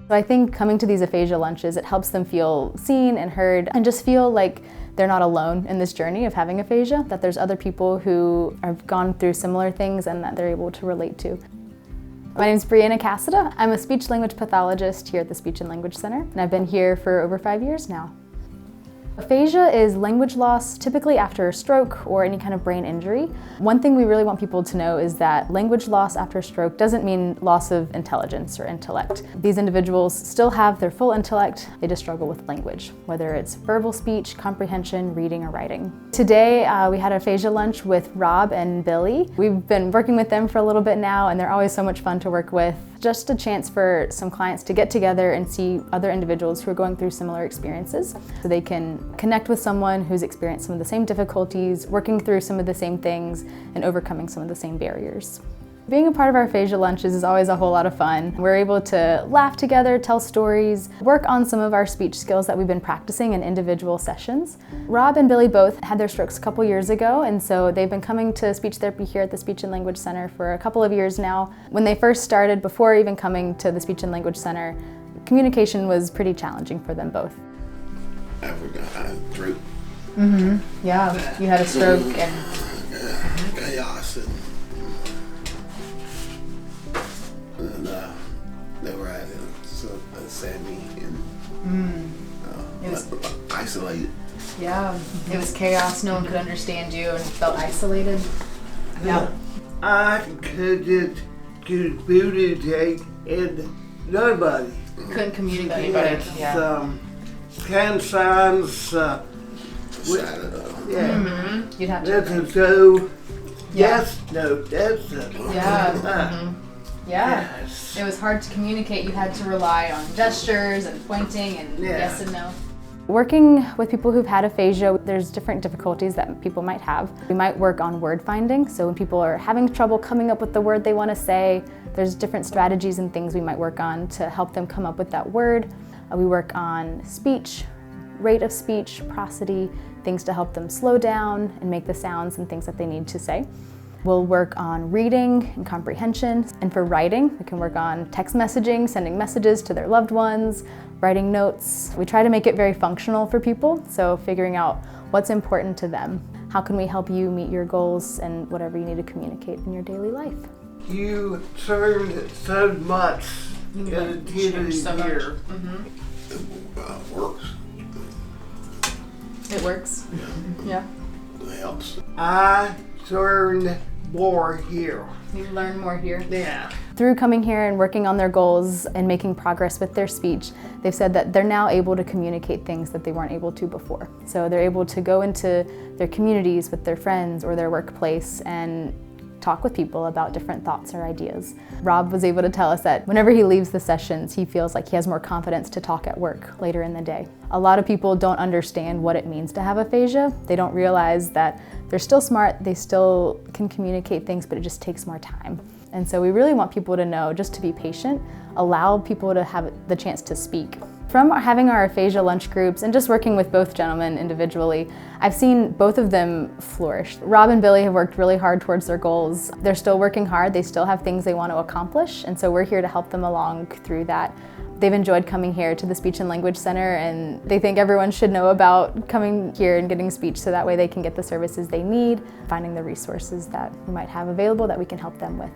So I think coming to these aphasia lunches, it helps them feel seen and heard and just feel like they're not alone in this journey of having aphasia, that there's other people who have gone through similar things and that they're able to relate to. My name is Brianna Cassida. I'm a speech-language pathologist here at the Speech and Language Center, and I've been here for over 5 years now. Aphasia is language loss, typically after a stroke or any kind of brain injury. One thing we really want people to know is that language loss after a stroke doesn't mean loss of intelligence or intellect. These individuals still have their full intellect, they just struggle with language, whether it's verbal speech, comprehension, reading, or writing. Today we had an aphasia lunch with Rob and Billy. We've been working with them for a little bit now, and they're always so much fun to work with. Just a chance for some clients to get together and see other individuals who are going through similar experiences so they can connect with someone who's experienced some of the same difficulties, working through some of the same things, and overcoming some of the same barriers. Being a part of our aphasia lunches is always a whole lot of fun. We're able to laugh together, tell stories, work on some of our speech skills that we've been practicing in individual sessions. Rob and Billy both had their strokes a couple years ago, and so they've been coming to speech therapy here at the Speech and Language Center for a couple of years now. When they first started, before even coming to the Speech and Language Center, communication was pretty challenging for them both. I through. Yeah, you had a stroke and chaos and they were at Sammy and it was isolated. Yeah, it was chaos. No one could understand you and felt isolated. Yeah. I couldn't communicate and nobody. Couldn't communicate with anybody. Yeah. Hand signs. Yeah. You'd have That's to. a so. Yeah. Yes. No. That's a. Yeah. Yeah. Yes. It was hard to communicate. You had to rely on gestures and pointing and yes and no. Working with people who've had aphasia, there's different difficulties that people might have. We might work on word finding, so when people are having trouble coming up with the word they want to say, there's different strategies and things we might work on to help them come up with that word. We work on speech, rate of speech, prosody, things to help them slow down and make the sounds and things that they need to say. We'll work on reading and comprehension, and for writing, we can work on text messaging, sending messages to their loved ones, writing notes. We try to make it very functional for people, so figuring out what's important to them. How can we help you meet your goals and whatever you need to communicate in your daily life? You learned so much in a given year. It works. It works. Yeah. It helps. I learned more here. You learn more here. Yeah. Through coming here and working on their goals and making progress with their speech, they've said that they're now able to communicate things that they weren't able to before. So they're able to go into their communities with their friends or their workplace and talk with people about different thoughts or ideas. Rob was able to tell us that whenever he leaves the sessions, he feels like he has more confidence to talk at work later in the day. A lot of people don't understand what it means to have aphasia. They don't realize that they're still smart, they still can communicate things, but it just takes more time. And so we really want people to know just to be patient, allow people to have the chance to speak. From having our aphasia lunch groups and just working with both gentlemen individually, I've seen both of them flourish. Rob and Billy have worked really hard towards their goals. They're still working hard, they still have things they want to accomplish, and so we're here to help them along through that. They've enjoyed coming here to the Speech and Language Center, and they think everyone should know about coming here and getting speech so that way they can get the services they need, finding the resources that we might have available that we can help them with.